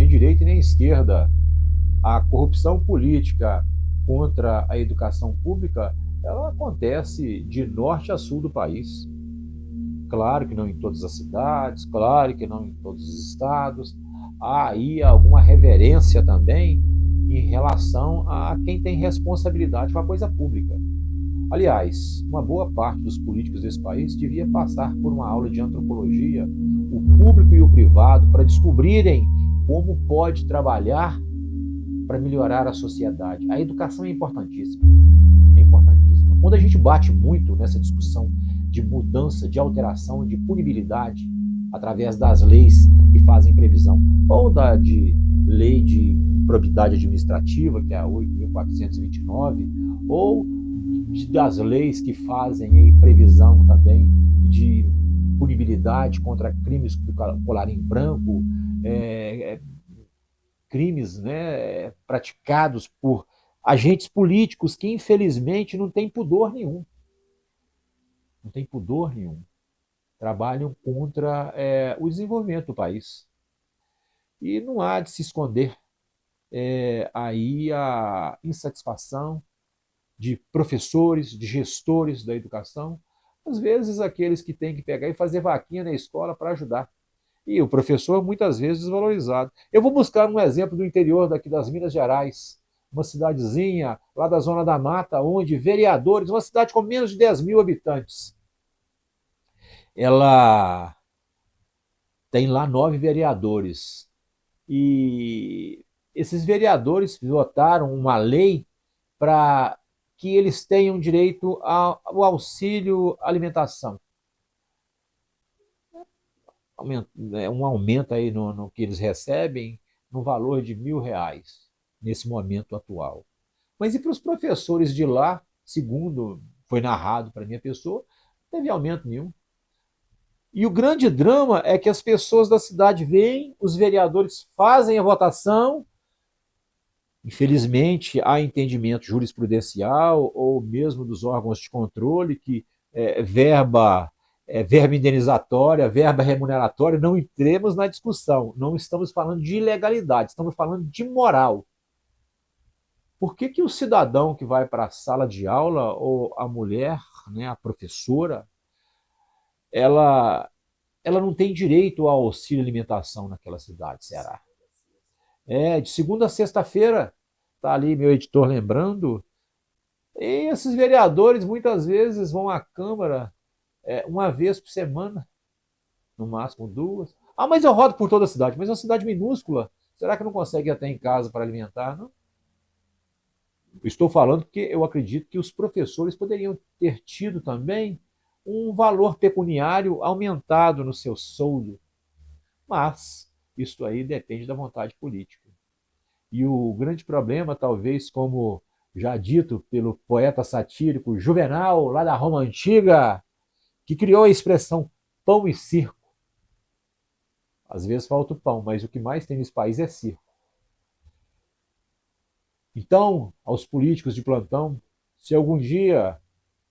nem direita e nem esquerda. A corrupção política contra a educação pública, ela acontece de norte a sul do país. Claro que não em todas as cidades, claro que não em todos os estados. Há aí alguma reverência também em relação a quem tem responsabilidade com a coisa pública. Aliás, uma boa parte dos políticos desse país devia passar por uma aula de antropologia, o público e o privado, para descobrirem como pode trabalhar para melhorar a sociedade. A educação é importantíssima. É importantíssima. Quando a gente bate muito nessa discussão de mudança, de alteração, de punibilidade, através das leis que fazem previsão, ou de lei de probidade administrativa, que é a 8.429, ou das leis que fazem previsão também de punibilidade contra crimes do colarinho branco, crimes, né, praticados por agentes políticos que, infelizmente, não têm pudor nenhum. Não tem pudor nenhum. Trabalham contra o desenvolvimento do país. E não há de se esconder aí a insatisfação de professores, de gestores da educação, às vezes aqueles que têm que pegar e fazer vaquinha na escola para ajudar. E o professor muitas vezes desvalorizado. Eu vou buscar um exemplo do interior daqui das Minas Gerais, uma cidadezinha lá da Zona da Mata, onde vereadores, uma cidade com menos de 10 mil habitantes, ela tem lá 9 vereadores. E esses vereadores votaram uma lei para que eles tenham direito ao auxílio alimentação. Um aumento aí no que eles recebem no valor de R$ 1.000 nesse momento atual. Mas e para os professores de lá, segundo foi narrado para minha pessoa, não teve aumento nenhum. E o grande drama é que as pessoas da cidade veem, os vereadores fazem a votação, infelizmente há entendimento jurisprudencial ou mesmo dos órgãos de controle que verba indenizatória, verba remuneratória, não entremos na discussão, não estamos falando de ilegalidade, estamos falando de moral. Por que o cidadão que vai para a sala de aula, ou a mulher, né, a professora, ela não tem direito ao auxílio alimentação naquela cidade, será? De segunda a sexta-feira, está ali meu editor lembrando, e esses vereadores muitas vezes vão à Câmara uma vez por semana, no máximo duas. Ah, mas eu rodo por toda a cidade, mas é uma cidade minúscula, será que não consegue ir até em casa para alimentar? Não? Estou falando porque eu acredito que os professores poderiam ter tido também um valor pecuniário aumentado no seu soldo, mas isso aí depende da vontade política. E o grande problema, talvez, como já dito pelo poeta satírico Juvenal, lá da Roma Antiga, que criou a expressão pão e circo. Às vezes falta o pão, mas o que mais tem nesse país é circo. Então, aos políticos de plantão, se algum dia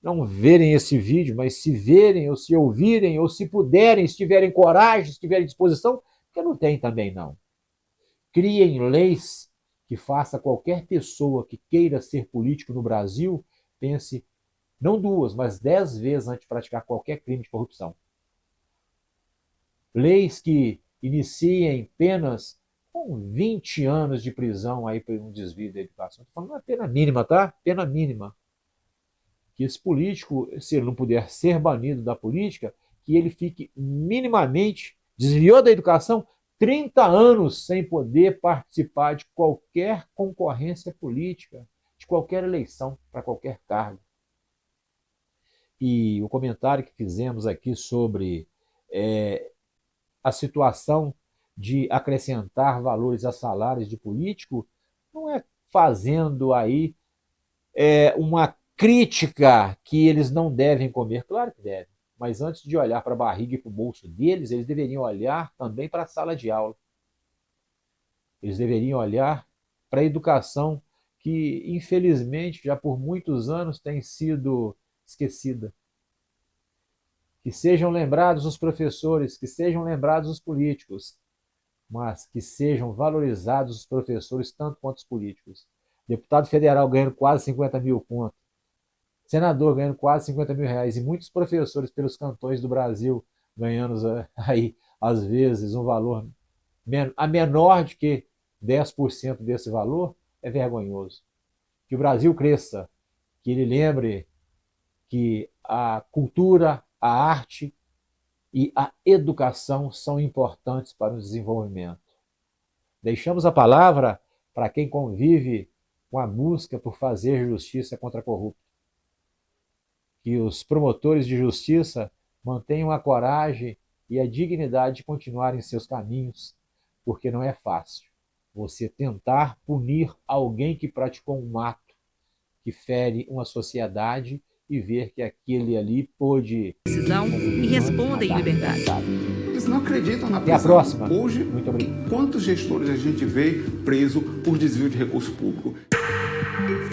não verem esse vídeo, mas se verem, ou se ouvirem, ou se puderem, se tiverem coragem, se tiverem disposição, porque não tem também não. Criem leis que faça qualquer pessoa que queira ser político no Brasil pense não 2, mas 10 vezes antes de praticar qualquer crime de corrupção. Leis que iniciem penas com 20 anos de prisão aí por um desvio da educação. Estou falando uma pena mínima, tá? Pena mínima. Que esse político, se ele não puder ser banido da política, que ele fique minimamente, desviou da educação, 30 anos sem poder participar de qualquer concorrência política, de qualquer eleição, para qualquer cargo. E o comentário que fizemos aqui sobre a situação de acrescentar valores a salários de político, não é fazendo aí uma crítica que eles não devem comer. Claro que devem, mas antes de olhar para a barriga e para o bolso deles, eles deveriam olhar também para a sala de aula. Eles deveriam olhar para a educação que, infelizmente, já por muitos anos tem sido esquecida. Que sejam lembrados os professores, que sejam lembrados os políticos. mas que sejam valorizados os professores tanto quanto os políticos. Deputado federal ganhando quase 50 mil conto, senador ganhando quase 50 mil reais, e muitos professores pelos cantões do Brasil ganhando aí, às vezes, um valor a menor de que 10% desse valor, é vergonhoso. Que o Brasil cresça, que ele lembre que a cultura, a arte e a educação são importantes para o desenvolvimento. Deixamos a palavra para quem convive com a busca por fazer justiça contra corrupto. Que os promotores de justiça mantenham a coragem e a dignidade de continuar em seus caminhos, porque não é fácil você tentar punir alguém que praticou um ato que fere uma sociedade e ver que aquele ali pôde... Decisão e respondem em liberdade. Eles não acreditam na prisão. Até a próxima. Hoje, muito obrigado. Quantos gestores a gente vê preso por desvio de recurso público?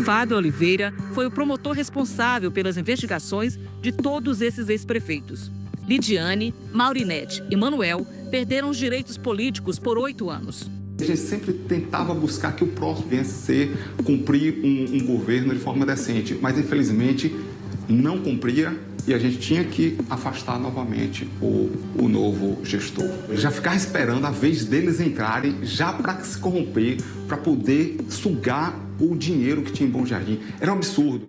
Fábio Oliveira foi o promotor responsável pelas investigações de todos esses ex-prefeitos. Lidiane, Maurinete e Manuel perderam os direitos políticos por 8 anos. A gente sempre tentava buscar que o próximo viesse cumprir um governo de forma decente, mas infelizmente não cumpria e a gente tinha que afastar novamente o novo gestor. Já ficar esperando a vez deles entrarem já para se corromper, para poder sugar o dinheiro que tinha em Bom Jardim. Era um absurdo.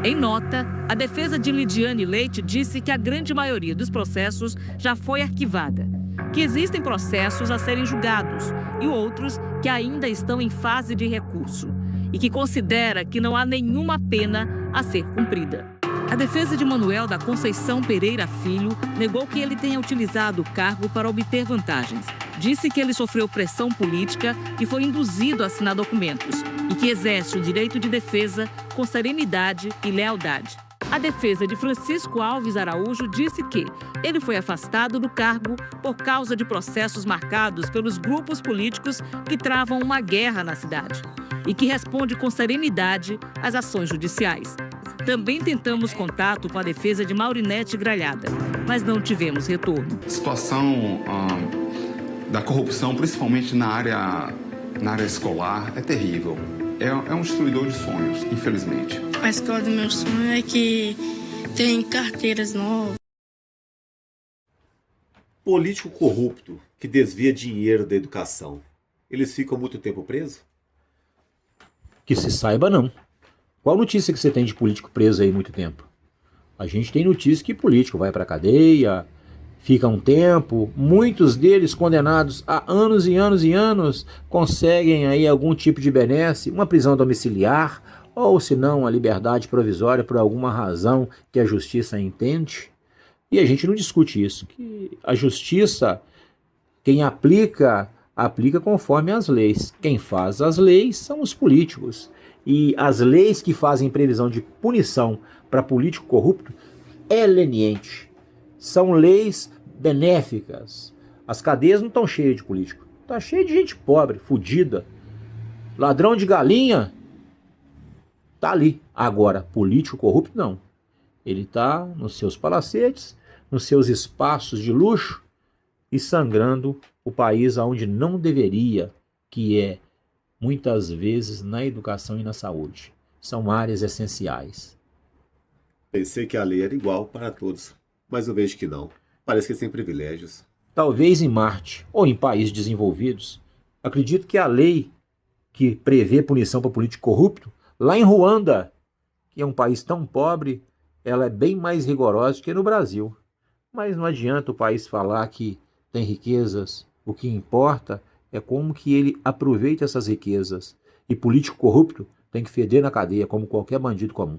Em nota, a defesa de Lidiane Leite disse que a grande maioria dos processos já foi arquivada, que existem processos a serem julgados e outros que ainda estão em fase de recurso e que considera que não há nenhuma pena a ser cumprida. A defesa de Manuel da Conceição Pereira Filho negou que ele tenha utilizado o cargo para obter vantagens. Disse que ele sofreu pressão política e foi induzido a assinar documentos e que exerce o direito de defesa com serenidade e lealdade. A defesa de Francisco Alves Araújo disse que ele foi afastado do cargo por causa de processos marcados pelos grupos políticos que travam uma guerra na cidade e que responde com serenidade às ações judiciais. Também tentamos contato com a defesa de Maurinete Gralhada, mas não tivemos retorno. A situação da corrupção, principalmente na área escolar, é terrível. É um destruidor de sonhos, infelizmente. A escola do meu sonho é que tem carteiras novas. Político corrupto que desvia dinheiro da educação, eles ficam muito tempo presos? Que se saiba, não. Qual notícia que você tem de político preso aí muito tempo? A gente tem notícia que político vai para a cadeia, fica um tempo, muitos deles condenados a anos e anos e anos, conseguem aí algum tipo de benesse, uma prisão domiciliar, ou se não, a liberdade provisória por alguma razão que a justiça entende. E a gente não discute isso, que a justiça, quem aplica conforme as leis. Quem faz as leis são os políticos. E as leis que fazem previsão de punição para político corrupto é leniente. São leis benéficas. As cadeias não estão cheias de político. Está cheia de gente pobre, fudida. Ladrão de galinha está ali. Agora, político corrupto não. Ele está nos seus palacetes, nos seus espaços de luxo e sangrando o país aonde não deveria, que é muitas vezes na educação e na saúde. São áreas essenciais. Pensei que a lei era igual para todos, mas eu vejo que não. Parece que eles têm privilégios. Talvez em Marte ou em países desenvolvidos. Acredito que a lei que prevê punição para político corrupto, lá em Ruanda, que é um país tão pobre, ela é bem mais rigorosa que no Brasil. Mas não adianta o país falar que tem riquezas. O que importa é como que ele aproveita essas riquezas. E político corrupto tem que feder na cadeia como qualquer bandido comum.